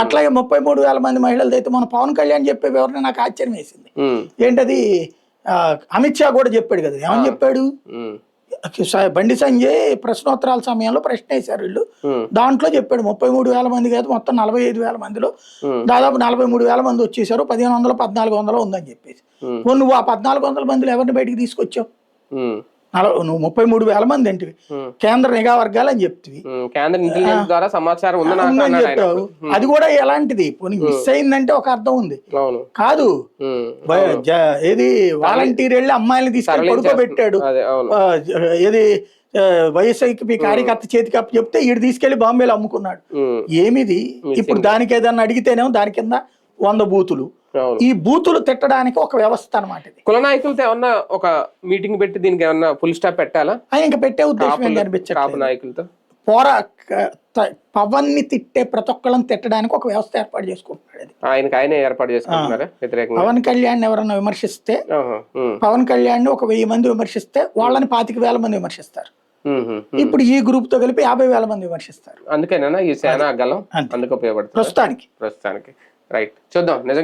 అట్లాగే 33,000 మంది మహిళలది అయితే మన పవన్ కళ్యాణ్ చెప్పే వివరణ నాకు ఆశ్చర్యం వేసింది. ఏంటది అమిత్ షా కూడా చెప్పాడు కదా, ఏమని చెప్పాడు, బండి సంజయ్ ప్రశ్నోత్తరాల సమయంలో ప్రశ్న వేశారు వీళ్ళు, దాంట్లో చెప్పాడు 33,000 మంది కాదు మొత్తం 45,000 మందిలో దాదాపు 43,000 మంది వచ్చేసారు, 1,500 1,400 ఉందని చెప్పేసి. నువ్వు ఆ 1,400 మందిలో ఎవరిని బయటికి తీసుకొచ్చావు? నువ్వు 33,000 మంది ఏంటివి కేంద్ర నిఘా వర్గాలు అని చెప్తివి, కేంద్ర ఇంటెలిజెన్స్ ద్వారా సమాచారం ఉందని చెప్తావు. అది కూడా ఎలాంటిది, మిస్ అయిందంటే ఒక అర్థం ఉంది కాదు. ఏది వాలంటీర్ వెళ్ళి అమ్మాయిని తీసుకొని పడుకోబెట్టాడు, ఏది వైఎస్ఐకి కార్యకర్త చేతికి అప్పు చెప్తే ఈడు తీసుకెళ్లి బాంబేలో అమ్ముకున్నాడు. ఏమిది ఇప్పుడు దానికి ఏదన్నా అడిగితేనేమో దాని కింద 100 బూతులు. ఈ బూతులు తిట్టడానికి ఒక వ్యవస్థ అనమాట. కుల నాయకులతో ఏమన్నా ఒక మీటింగ్ పెట్టి దీనికి ఏమన్నా ఫుల్ స్టాప్ పెట్టాలా? ఆయన ఇంకా పెట్టే ఉద్దేశం ఏం కనిపించట్లేదు. నాయకులతో పవన్ ని తిట్టే ప్రతి ఒక్కళ్ళని తిట్టడానికి ఒక వ్యవస్థ ఏర్పాటు చేసుకుంటున్నాడు. ఆయనే ఏర్పాటు చేసుకుంటున్నారా వ్యతిరేకంగా? పవన్ కళ్యాణ్ ఎవరన్నా విమర్శిస్తే, పవన్ కళ్యాణ్ ఒక 1000 మంది విమర్శిస్తే వాళ్ళని 25,000 మంది విమర్శిస్తారు. ఇప్పుడు ఈ గ్రూప్ తో కలిపి 50,000 మంది విమర్శిస్తారు. అందుకేనా ఈ సేనా గలం అందుకు ఉపయోగపడుతుంది ప్రస్తుతానికి. రైట్, చూద్దాం నిజంగా.